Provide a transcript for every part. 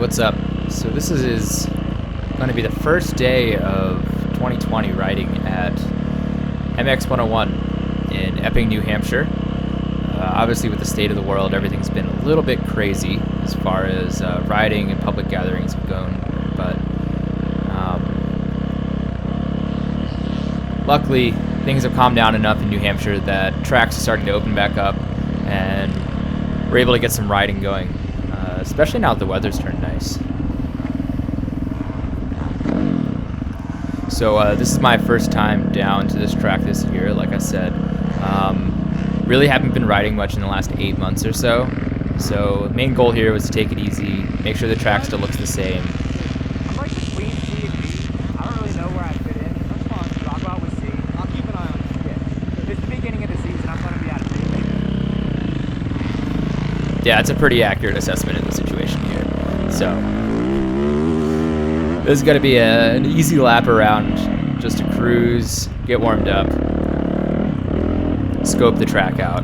what's up? So this is going to be the first day of 2020 riding at MX101 in Epping, New Hampshire. Obviously with the state of the world, everything's been a little bit crazy as far as riding and public gatherings have gone, but luckily things have calmed down enough in New Hampshire that tracks are starting to open back up and we're able to get some riding going, especially now that the weather's turned nice. So this is my first time down to this track this year, like I said. Really haven't been riding much in the last 8 months or so. So the main goal here was to take it easy, make sure the track still looks the same. I'm like between C and D. I don't really know where I fit in. That's fun. I'll go out with C. I'll keep an eye on C. Yeah. It's the beginning of the season. I'm going to be out of D. Yeah, it's a pretty accurate assessment of the situation here. So this is going to be an easy lap around, just to cruise, get warmed up, scope the track out.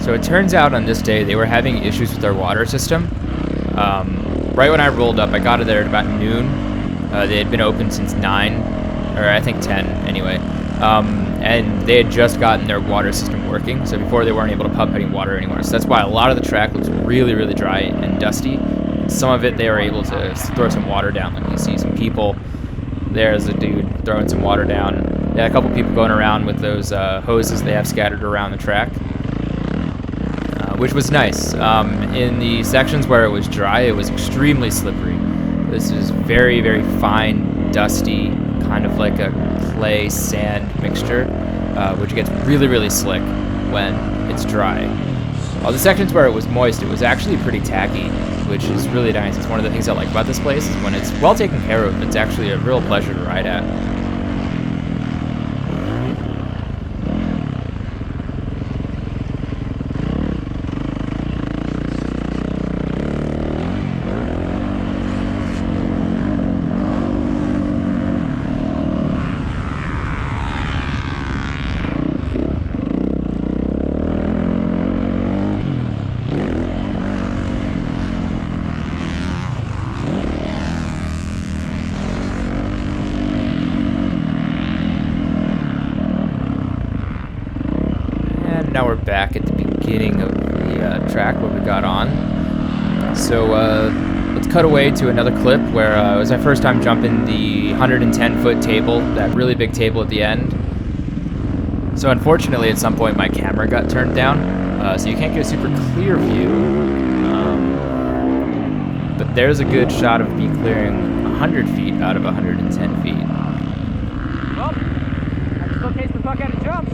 So it turns out on this day they were having issues with their water system. Right when I rolled up, I got there at about noon. They had been open since 9, or I think 10 anyway. And they had just gotten their water system working, so before they weren't able to pump any water anymore. So that's why a lot of the track looks really, really dry and dusty. Some of it they were able to throw some water down. Like you see some people. There's a dude throwing some water down. They had a couple people going around with those hoses they have scattered around the track, which was nice. In the sections where it was dry, it was extremely slippery. This is very, very fine, dusty, kind of like a clay sand mixture, which gets really, really slick when it's dry. All the sections where it was moist, it was actually pretty tacky, which is really nice. It's one of the things I like about this place, is when it's well taken care of, it's actually a real pleasure to ride at. Now we're back at the beginning of the track where we got on. So let's cut away to another clip where it was my first time jumping the 110-foot table, that really big table at the end. So unfortunately at some point my camera got turned down, so you can't get a super clear view. But there's a good shot of me clearing 100 feet out of 110 feet. Well, I just showcased the fuck out of jumps.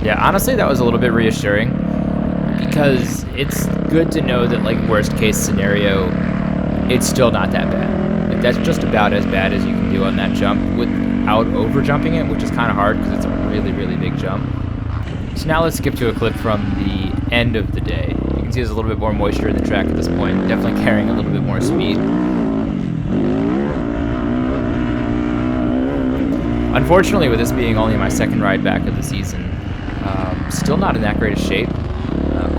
Yeah, honestly, that was a little bit reassuring, because it's good to know that, like, worst case scenario, it's still not that bad. Like, that's just about as bad as you can do on that jump without over jumping it, which is kind of hard because it's a really, really big jump. So now let's skip to a clip from the end of the day. You can see there's a little bit more moisture in the track at this point, definitely carrying a little bit more speed. Unfortunately, with this being only my second ride back of the season, still not in that great a shape.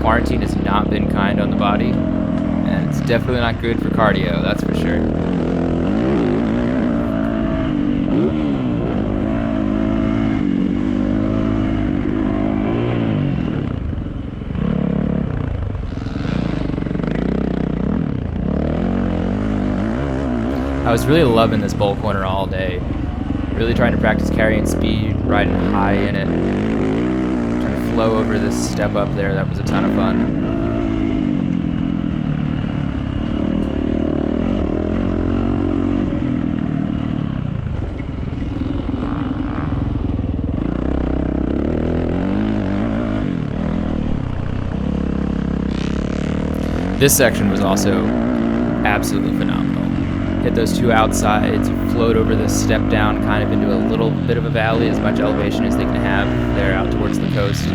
Quarantine has not been kind on the body, and it's definitely not good for cardio, that's for sure. I was really loving this bowl corner all day. Really trying to practice carrying speed, riding high in it. Flow over this step up there. That was a ton of fun. This section was also absolutely phenomenal. Hit those two outsides, float over this step down kind of into a little bit of a valley, as much elevation as they can have there out towards the coast.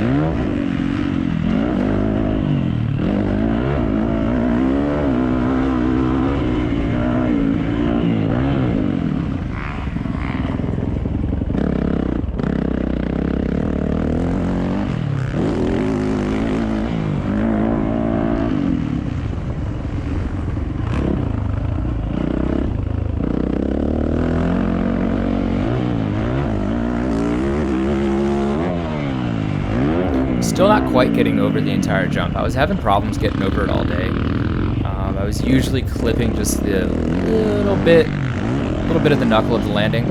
not quite getting over the entire jump. I was having problems getting over it all day. I was usually clipping just the little bit of the knuckle of the landing.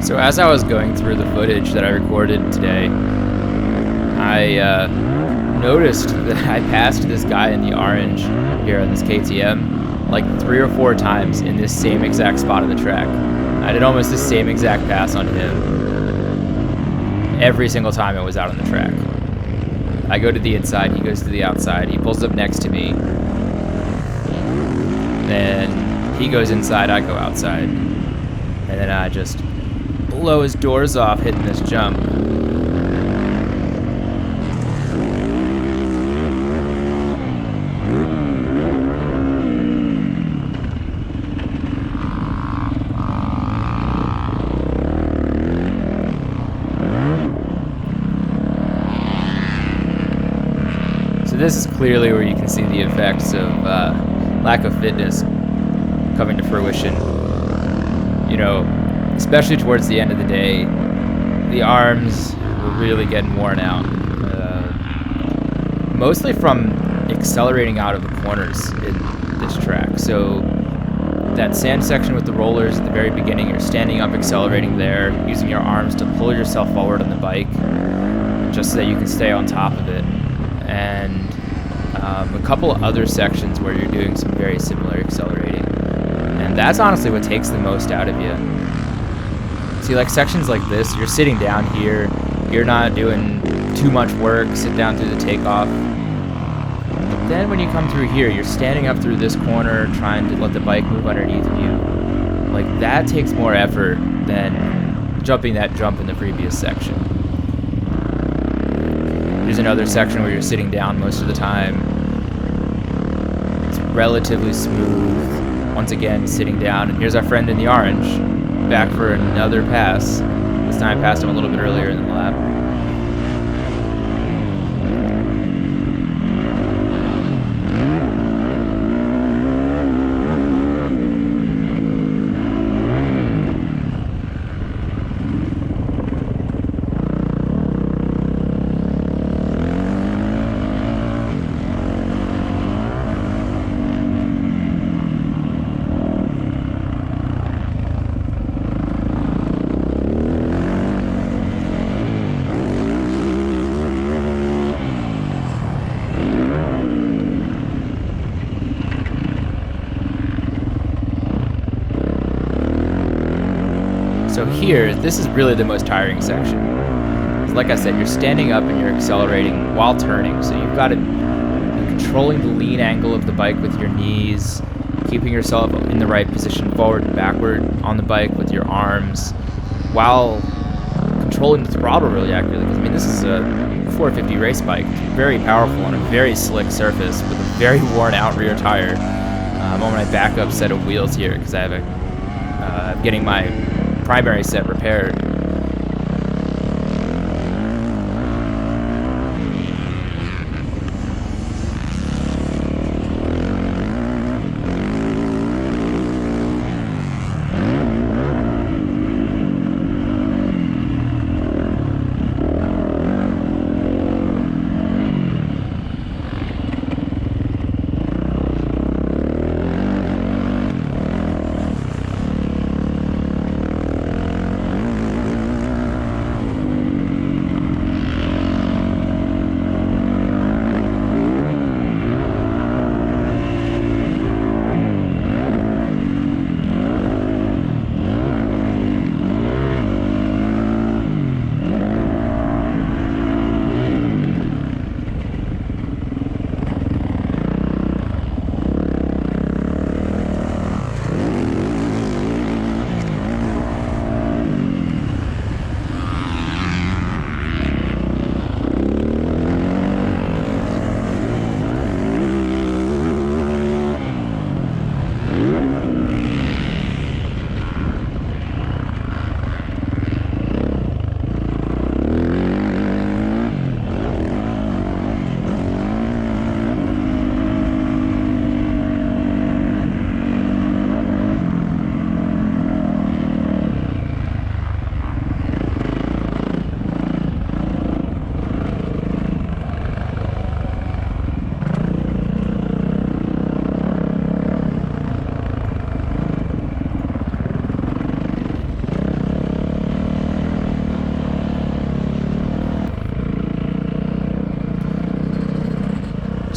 So as I was going through the footage that I recorded today, I noticed that I passed this guy in the orange here on this KTM like 3 or 4 times in this same exact spot of the track. I did almost the same exact pass on him every single time it was out on the track. I go to the inside, he goes to the outside, he pulls up next to me, then he goes inside, I go outside, and then I just blow his doors off hitting this jump. So this is clearly where you can see the effects of lack of fitness coming to fruition. You know, especially towards the end of the day, the arms were really getting worn out. Mostly from accelerating out of the corners in this track. So that sand section with the rollers at the very beginning, you're standing up, accelerating there, using your arms to pull yourself forward on the bike, just so that you can stay on top of it. And a couple of other sections where you're doing some very similar accelerating. And that's honestly what takes the most out of you. See, like sections like this, you're sitting down here, you're not doing too much work, sit down through the takeoff. But then when you come through here, you're standing up through this corner, trying to let the bike move underneath of you. Like, that takes more effort than jumping that jump in the previous section. Here's another section where you're sitting down most of the time. It's relatively smooth. Once again, sitting down. And here's our friend in the orange, back for another pass. This time I passed him a little bit earlier in the lap. So here, this is really the most tiring section. Like I said, you're standing up and you're accelerating while turning, so you've got to be controlling the lean angle of the bike with your knees, keeping yourself in the right position forward and backward on the bike with your arms, while controlling the throttle really accurately. Because I mean, this is a 450 race bike, very powerful on a very slick surface with a very worn out rear tire. I'm on my backup set of wheels here because I have I'm getting my primary set repaired.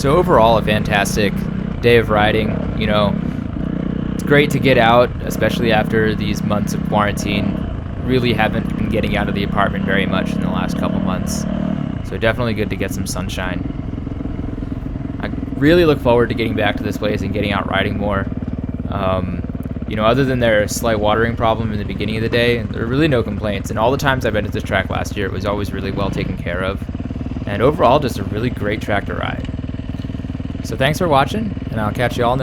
So overall, a fantastic day of riding. You know, it's great to get out, especially after these months of quarantine. Really haven't been getting out of the apartment very much in the last couple months. So definitely good to get some sunshine. I really look forward to getting back to this place and getting out riding more. You know, other than their slight watering problem in the beginning of the day, there are really no complaints. And all the times I've been at this track last year, it was always really well taken care of. And overall, just a really great track to ride. So thanks for watching, and I'll catch you all in the